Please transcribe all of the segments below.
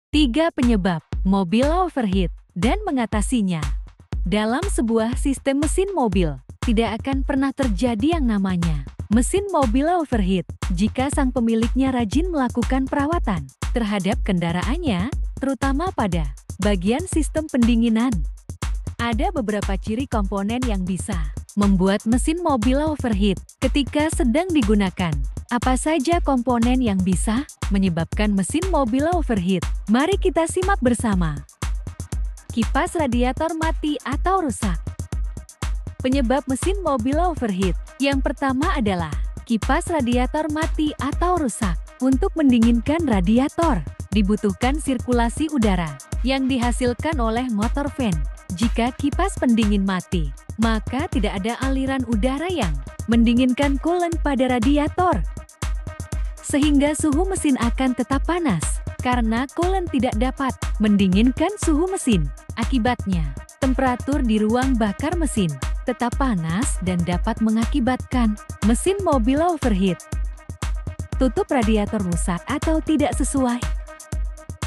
3 penyebab mobil overheat dan mengatasinya. Dalam sebuah sistem mesin mobil, tidak akan pernah terjadi yang namanya mesin mobil overheat jika sang pemiliknya rajin melakukan perawatan terhadap kendaraannya, terutama pada bagian sistem pendinginan. Ada beberapa ciri komponen yang bisa membuat mesin mobil overheat ketika sedang digunakan. Apa saja komponen yang bisa menyebabkan mesin mobil overheat? Mari kita simak bersama. Kipas radiator mati atau rusak. Penyebab mesin mobil overheat. Yang pertama adalah kipas radiator mati atau rusak. Untuk mendinginkan radiator, dibutuhkan sirkulasi udara yang dihasilkan oleh motor fan. Jika kipas pendingin mati, maka tidak ada aliran udara yang mendinginkan coolant pada radiator. Sehingga suhu mesin akan tetap panas, karena coolant tidak dapat mendinginkan suhu mesin. Akibatnya, temperatur di ruang bakar mesin tetap panas dan dapat mengakibatkan mesin mobil overheat. Tutup radiator rusak atau tidak sesuai.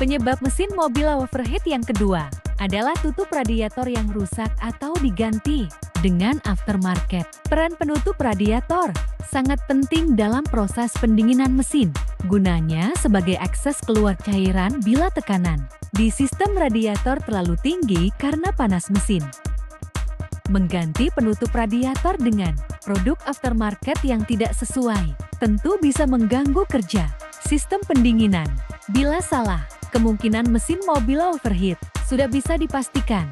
Penyebab mesin mobil overheat yang kedua adalah tutup radiator yang rusak atau diganti dengan aftermarket. Peran penutup radiator sangat penting dalam proses pendinginan mesin. Gunanya sebagai akses keluar cairan bila tekanan di sistem radiator terlalu tinggi karena panas mesin. Mengganti penutup radiator dengan produk aftermarket yang tidak sesuai tentu bisa mengganggu kerja sistem pendinginan. Bila salah, kemungkinan mesin mobil overheat sudah bisa dipastikan.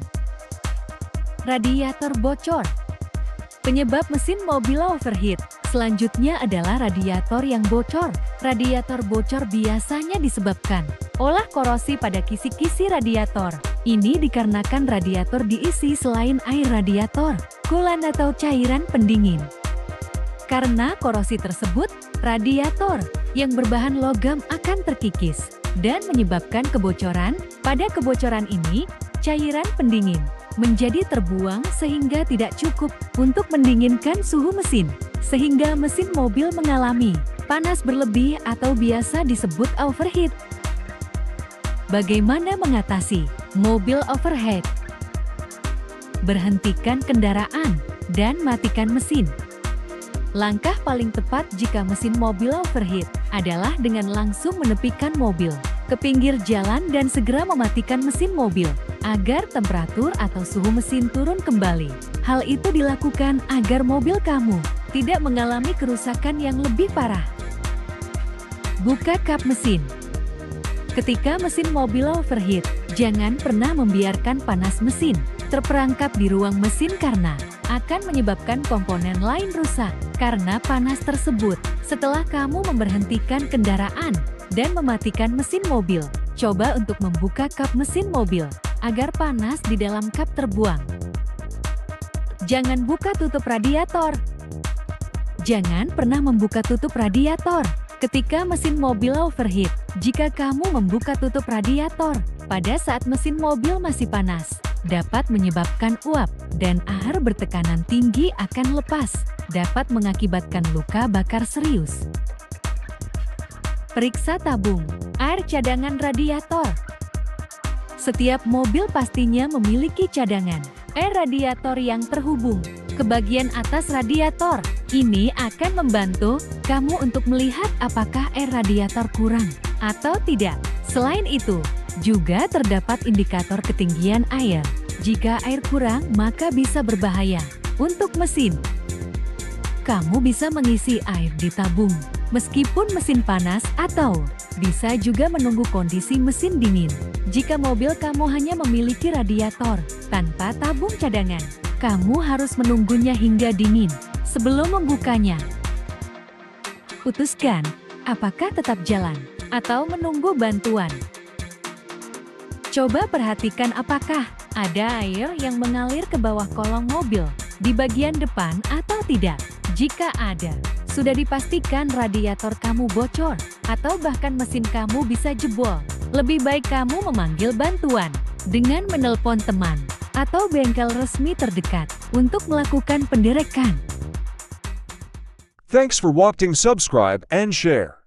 Radiator bocor. Penyebab mesin mobil overheat selanjutnya adalah radiator yang bocor. Radiator bocor biasanya disebabkan oleh korosi pada kisi-kisi radiator. Ini dikarenakan radiator diisi selain air radiator, coolant atau cairan pendingin. Karena korosi tersebut, radiator yang berbahan logam akan terkikis dan menyebabkan kebocoran. Pada kebocoran ini, cairan pendingin menjadi terbuang sehingga tidak cukup untuk mendinginkan suhu mesin, sehingga mesin mobil mengalami panas berlebih atau biasa disebut overheat. Bagaimana mengatasi mobil overheat? Berhentikan kendaraan dan matikan mesin. Langkah paling tepat jika mesin mobil overheat adalah dengan langsung menepikan mobil ke pinggir jalan dan segera mematikan mesin mobil agar temperatur atau suhu mesin turun kembali. Hal itu dilakukan agar mobil kamu tidak mengalami kerusakan yang lebih parah. Buka kap mesin. Ketika mesin mobil overheat, jangan pernah membiarkan panas mesin terperangkap di ruang mesin karena akan menyebabkan komponen lain rusak karena panas tersebut. Setelah kamu memberhentikan kendaraan dan mematikan mesin mobil, coba untuk membuka kap mesin mobil agar panas di dalam kap terbuang. Jangan buka tutup radiator. Jangan pernah membuka tutup radiator ketika mesin mobil overheat. Jika kamu membuka tutup radiator pada saat mesin mobil masih panas, dapat menyebabkan uap dan air bertekanan tinggi akan lepas, dapat mengakibatkan luka bakar serius. Periksa tabung air cadangan radiator. Setiap mobil pastinya memiliki cadangan air radiator yang terhubung ke bagian atas radiator. Ini akan membantu kamu untuk melihat apakah air radiator kurang atau tidak. Selain itu, juga terdapat indikator ketinggian air. Jika air kurang, maka bisa berbahaya untuk mesin. Kamu bisa mengisi air di tabung meskipun mesin panas atau bisa juga menunggu kondisi mesin dingin. Jika mobil kamu hanya memiliki radiator tanpa tabung cadangan, kamu harus menunggunya hingga dingin sebelum membukanya. Putuskan, apakah tetap jalan atau menunggu bantuan. Coba perhatikan apakah ada air yang mengalir ke bawah kolong mobil di bagian depan atau tidak. Jika ada, sudah dipastikan radiator kamu bocor atau bahkan mesin kamu bisa jebol. Lebih baik kamu memanggil bantuan dengan menelpon teman atau bengkel resmi terdekat untuk melakukan penderekan. Thanks for watching. Subscribe and share.